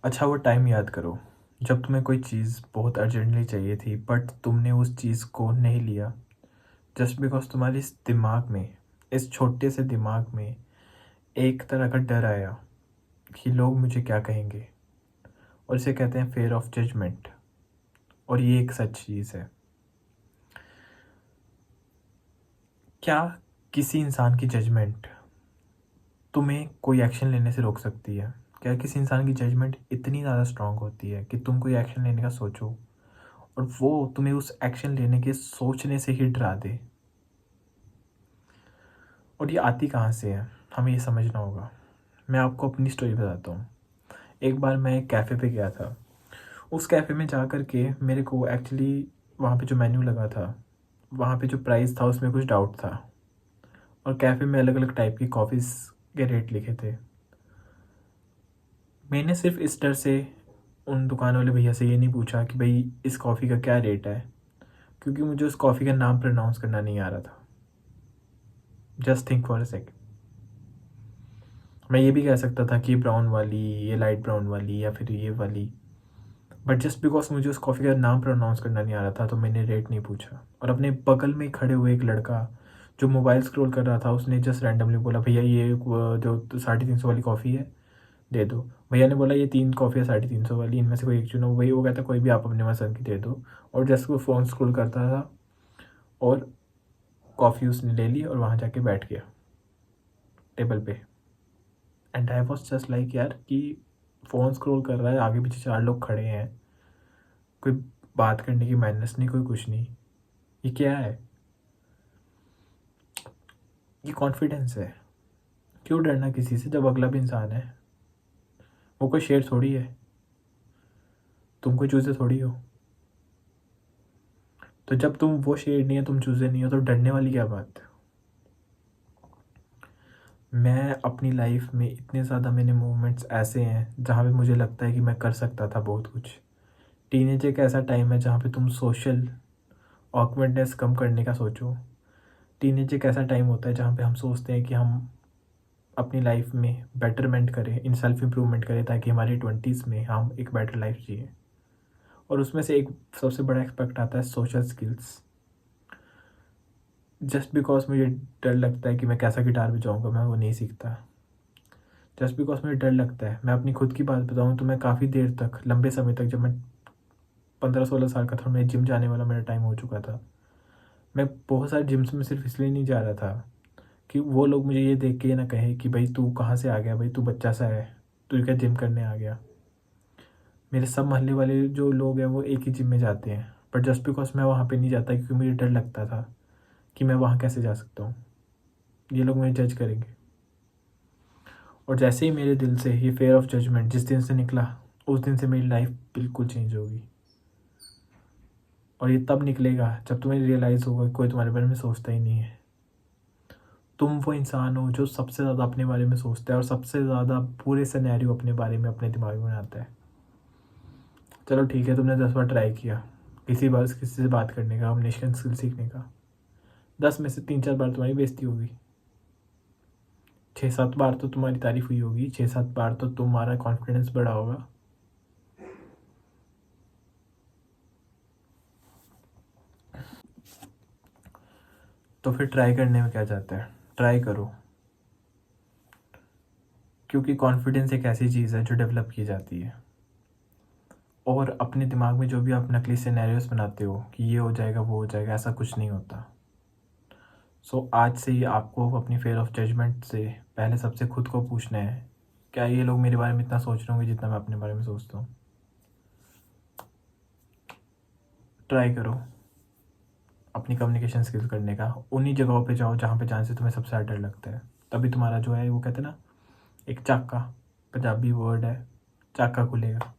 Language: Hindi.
अच्छा वो टाइम याद करो जब तुम्हें कोई चीज़ बहुत अर्जेंटली चाहिए थी बट तुमने उस चीज़ को नहीं लिया जस्ट बिकॉज तुम्हारे इस दिमाग में, इस छोटे से दिमाग में एक तरह का डर आया कि लोग मुझे क्या कहेंगे। और इसे कहते हैं फेयर ऑफ जजमेंट। और ये एक सच चीज़ है। क्या किसी इंसान की जजमेंट तुम्हें कोई एक्शन लेने से रोक सकती है? क्या किसी इंसान की जजमेंट इतनी ज़्यादा स्ट्रांग होती है कि तुम कोई एक्शन लेने का सोचो और वो तुम्हें उस एक्शन लेने के सोचने से ही डरा दे? और ये आती कहाँ से है, हमें ये समझना होगा। मैं आपको अपनी स्टोरी बताता हूँ। एक बार मैं एक कैफ़े पे गया था। उस कैफ़े में जा कर के मेरे को एक्चुअली वहाँ पे जो मेन्यू लगा था, वहाँ पे जो प्राइस था उसमें कुछ डाउट था। और कैफ़े में अलग अलग टाइप की कॉफ़ीज़ के रेट लिखे थे। मैंने सिर्फ इस डर से उन दुकान वाले भैया से ये नहीं पूछा कि भाई इस कॉफ़ी का क्या रेट है, क्योंकि मुझे उस कॉफ़ी का नाम प्रोनाउंस करना नहीं आ रहा था। Just think for a second. मैं ये भी कह सकता था कि ये ब्राउन वाली, ये लाइट ब्राउन वाली या फिर ये वाली, बट जस्ट बिकॉज मुझे उस कॉफ़ी का नाम प्रोनाउंस करना नहीं आ रहा था तो मैंने रेट नहीं पूछा। और अपने बगल में खड़े हुए एक लड़का जो मोबाइल स्क्रॉल कर रहा था, उसने जस्ट रैंडमली बोला भैया ये जो 350 वाली कॉफ़ी है दे दो। भैया ने बोला ये 3 कॉफ़ी है 350 वाली, इनमें से कोई एक चुनो। वही वो कहता कोई भी आप अपने पसंद की दे दो। और जस्ट वो फ़ोन स्क्रॉल करता था और कॉफ़ी उसने ले ली और वहाँ जाके बैठ गया टेबल पे। And I was just like यार कि फ़ोन स्क्रॉल कर रहा है, आगे पीछे 4 लोग खड़े हैं, कोई बात करने की मैनर्स नहीं, कोई कुछ नहीं। ये क्या है? ये कॉन्फिडेंस है। क्यों डरना किसी से जब अगला भी इंसान है? वो कोई शेर थोड़ी है, तुम कोई चूज़े थोड़ी हो। तो जब तुम वो शेर नहीं है, तुम चूज़े नहीं हो, तो डरने वाली क्या बात है? मैं अपनी लाइफ में इतने ज़्यादा मैंने मोमेंट्स ऐसे हैं जहाँ पे मुझे लगता है कि मैं कर सकता था बहुत कुछ। टीनेज एक ऐसा टाइम है जहाँ पे तुम सोशल ऑकवर्डनेस कम करने का सोचो। टीनेज एक ऐसा टाइम होता है जहाँ पे हम सोचते हैं कि हम अपनी लाइफ में बेटरमेंट करें, इन सेल्फ इम्प्रूवमेंट करें, ताकि हमारी 20s में हम एक बेटर लाइफ जिए। और उसमें से एक सबसे बड़ा एक्सपेक्ट आता है सोशल स्किल्स। जस्ट बिकॉज मुझे डर लगता है कि मैं कैसा गिटार बजाऊंगा, मैं वो नहीं सीखता। जस्ट बिकॉज मुझे डर लगता है, मैं अपनी खुद की बात बताऊं तो मैं काफ़ी देर तक, लंबे समय तक, जब मैं 15-16 साल का था, मैं जिम जाने वाला मेरा टाइम हो चुका था। मैं बहुत सारे जिम्स में सिर्फ इसलिए नहीं जा रहा था कि वो लोग मुझे ये देख के ये ना कहे कि भाई तू कहाँ से आ गया, भाई तू बच्चा सा है, तू क्या जिम करने आ गया। मेरे सब मोहल्ले वाले जो लोग हैं वो एक ही जिम में जाते हैं, बट जस्ट बिकॉज मैं वहाँ पे नहीं जाता क्योंकि मुझे डर लगता था कि मैं वहाँ कैसे जा सकता हूँ, ये लोग मुझे जज करेंगे। और जैसे ही मेरे दिल से ये फेयर ऑफ जजमेंट जिस दिन से निकला, उस दिन से मेरी लाइफ बिल्कुल चेंज होगी। और ये तब निकलेगा जब तुम्हें रियलाइज़ होगा कि कोई तुम्हारे बारे में सोचता ही नहीं है। तुम वो इंसान हो जो सबसे ज़्यादा अपने बारे में सोचता है और सबसे ज़्यादा पूरे सिनेरियो अपने बारे में अपने दिमाग में बनाता है। चलो ठीक है, तुमने 10 बार ट्राई किया किसी से बात करने का, कम्युनिकेशन स्किल सीखने का। 10 में से 3-4 बार तुम्हारी बेइज्जती होगी, 6-7 बार तो तुम्हारी तारीफ हुई होगी, 6-7 बार तो तुम्हारा कॉन्फिडेंस बढ़ा होगा। तो फिर ट्राई करने में क्या जाता है, ट्राई करो। क्योंकि कॉन्फिडेंस एक ऐसी चीज़ है जो डेवलप की जाती है। और अपने दिमाग में जो भी आप नकली सिनेरियोस बनाते हो कि ये हो जाएगा वो हो जाएगा, ऐसा कुछ नहीं होता। सो आज से ही आपको अपनी फेयर ऑफ जजमेंट से पहले सबसे खुद को पूछना है, क्या ये लोग मेरे बारे में इतना सोच रहे होंगे जितना मैं अपने बारे में सोचता हूँ। ट्राई करो अपनी कम्युनिकेशन स्किल्स करने का, उन्हीं जगहों पे जाओ जहाँ पे जाने से तुम्हें सबसे ज़्यादा डर लगता है। तभी तुम्हारा जो है वो कहते हैं ना, एक चाका, पंजाबी वर्ड है, चाका खुलेगा।